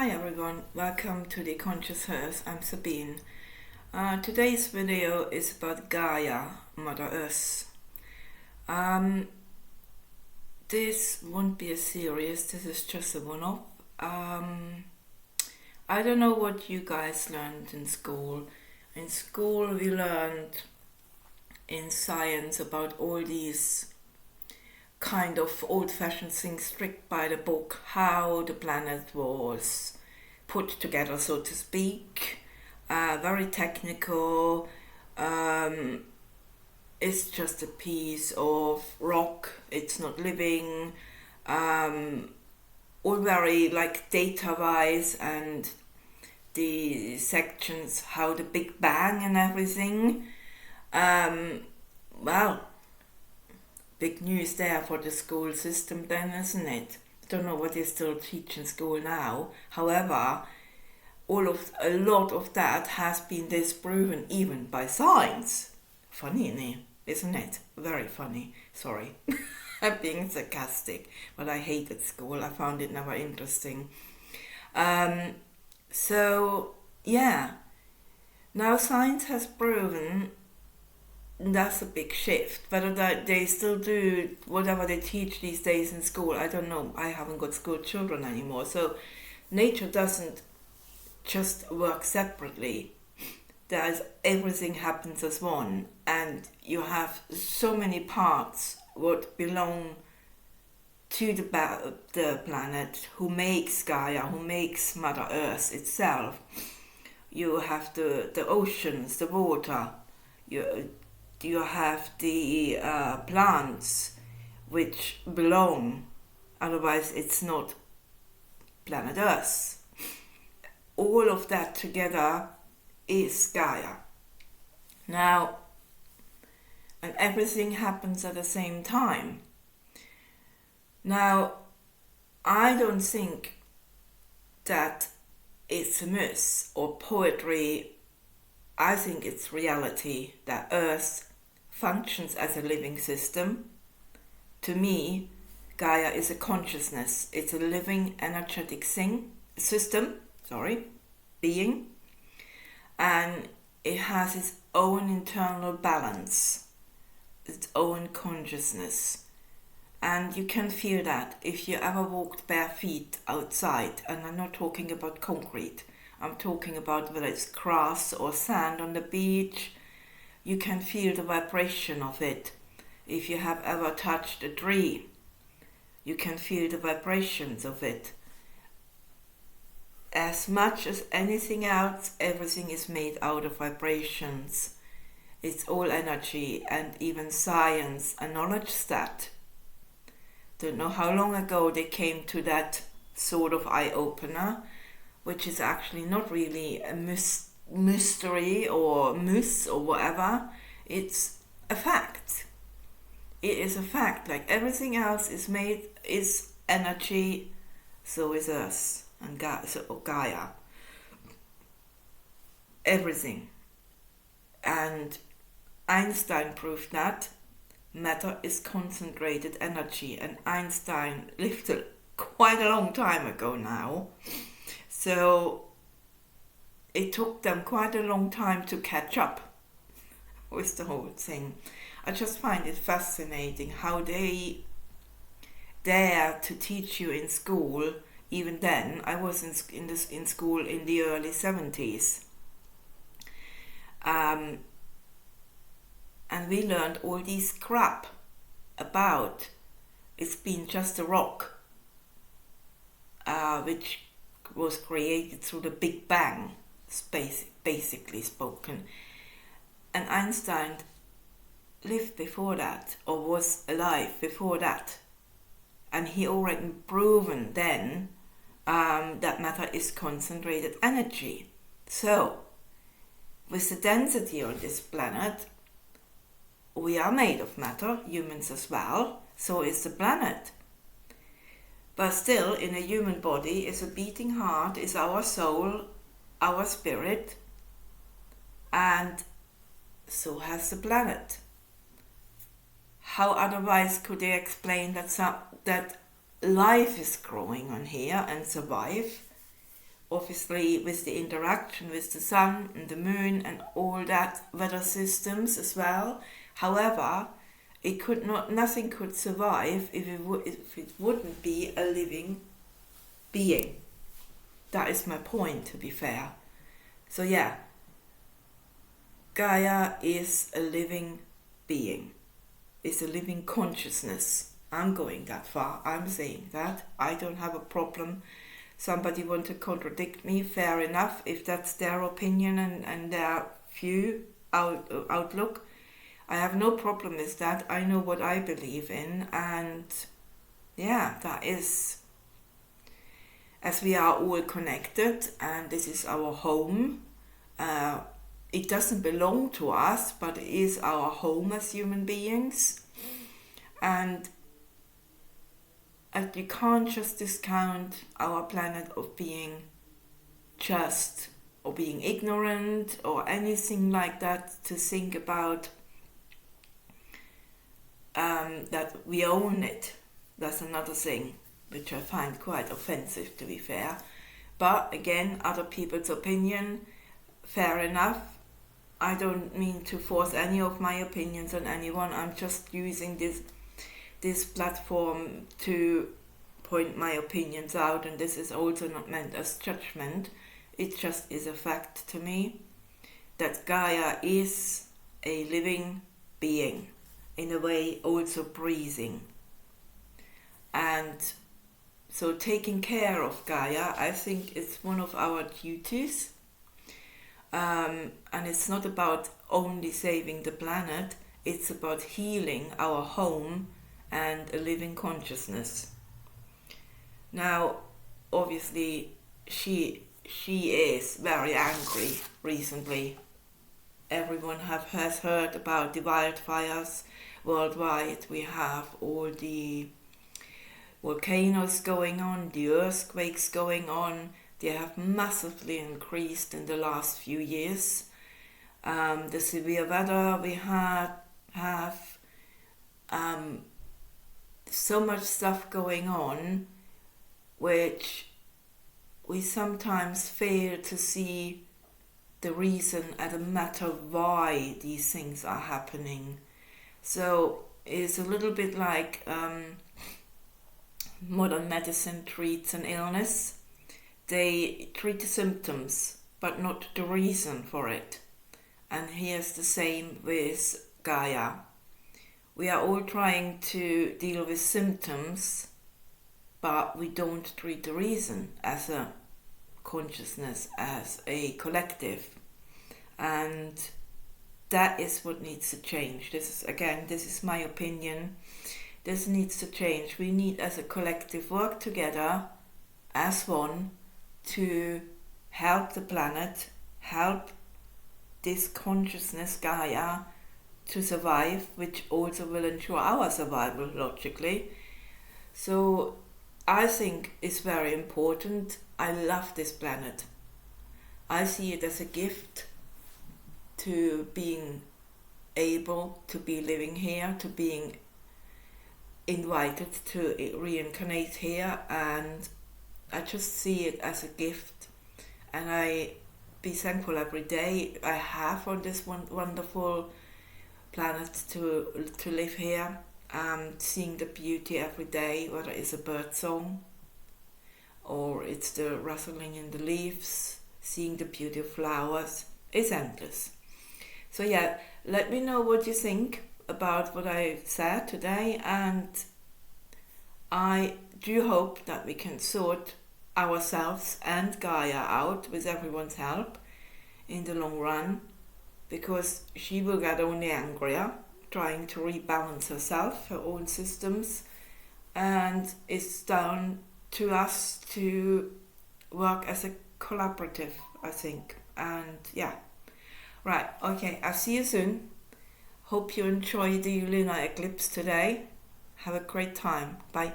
Hi everyone, welcome to the Conscious Earth. I'm Sabine. Today's video is about Gaia, Mother Earth. This won't be a series, this is just a one-off. I don't know what you guys learned in school. In school we learned in science about all these kind of old-fashioned things, strict by the book, how the planet was put together, so to speak. Very technical. It's just a piece of rock, it's not living. All very like data-wise, and the sections, how the Big Bang and everything. Well, big news there for the school system then, isn't it? I don't know what they still teach in school now. However, a lot of that has been disproven even by science. Funny, isn't it? Very funny. Sorry. I'm being sarcastic, but I hated school. I found it never interesting. So, yeah. Now science has proven that's a big shift. Whether they still do whatever they teach these days in school, I don't know. I haven't got school children anymore. So nature doesn't just work separately. Everything happens as one, and you have so many parts what belong to the planet, who makes Gaia, who makes Mother Earth itself. You have the oceans, the water, you have the plants which belong, otherwise it's not planet Earth. All of that together is Gaia. Now, and everything happens at the same time. Now, I don't think that it's a myth or poetry. I think it's reality that Earth functions as a living system. To me, Gaia is a consciousness. It's a living energetic being, and it has its own internal balance, its own consciousness. And you can feel that if you ever walked bare feet outside, and I'm not talking about concrete, I'm talking about whether it's grass or sand on the beach. You can feel the vibration of it. If you have ever touched a tree, you can feel the vibrations of it. As much as anything else, everything is made out of vibrations. It's all energy, and even science acknowledges that. Don't know how long ago they came to that sort of eye-opener, which is actually not really a mystery or myth or whatever. It's a fact. It is a fact. Like everything else is energy, so is us and Gaia. Everything. And Einstein proved that matter is concentrated energy, and Einstein lived quite a long time ago now. So it took them quite a long time to catch up with the whole thing. I just find it fascinating how they dare to teach you in school. Even then, I was in school in the early 70s. And we learned all this crap about it's been just a rock, which was created through the Big Bang, basically spoken. And Einstein lived before that, or was alive before that. And he already proven then that matter is concentrated energy. So, with the density on this planet, we are made of matter, humans as well, so is the planet. But still, in a human body is a beating heart, is our soul, our spirit, and so has the planet. How otherwise could they explain that life is growing on here and survive obviously with the interaction with the sun and the moon and all that weather systems as well. However, nothing could survive if it wouldn't be a living being. That is my point, to be fair. So yeah, Gaia is a living being. It's a living consciousness. I'm going that far. I'm saying that. I don't have a problem. Somebody want to contradict me, fair enough, if that's their opinion and their view, outlook. I have no problem with that. I know what I believe in, and yeah, that is, as we are all connected, and this is our home. It doesn't belong to us, but it is our home as human beings. And you can't just discount our planet of being just or being ignorant or anything like that, to think about that we own it. That's another thing which I find quite offensive, to be fair. But again, other people's opinion, fair enough. I don't mean to force any of my opinions on anyone. I'm just using this platform to point my opinions out, and this is also not meant as judgment. It just is a fact to me that Gaia is a living being, in a way also breathing. And so taking care of Gaia, I think, is one of our duties. And it's not about only saving the planet, it's about healing our home and a living consciousness. Now, obviously, she is very angry recently. Everyone has heard about the wildfires worldwide. We have all the volcanoes going on, the earthquakes going on. They have massively increased in the last few years. The severe weather we have so much stuff going on, which we sometimes fail to see the reason and the matter why these things are happening. So it's a little bit like modern medicine treats an illness. They treat the symptoms, but not the reason for it. And here's the same with Gaia. We are all trying to deal with symptoms, but we don't treat the reason as a consciousness, as a collective. And that is what needs to change. This is my opinion. This needs to change. We need, as a collective, work together as one to help the planet, help this consciousness, Gaia, to survive, which also will ensure our survival, logically. So I think it's very important. I love this planet. I see it as a gift to being able to be living here, to being invited to reincarnate here, and I just see it as a gift, and I be thankful every day I have on this wonderful planet to live here, seeing the beauty every day, whether it's a bird song or it's the rustling in the leaves, seeing the beauty of flowers. It's endless. So yeah, let me know what you think about what I said today, and I do hope that we can sort ourselves and Gaia out with everyone's help in the long run, because she will get only angrier trying to rebalance herself, her own systems, and it's down to us to work as a collaborative, I think. And yeah, right, okay, I'll see you soon. Hope you enjoy the lunar eclipse today. Have a great time. Bye.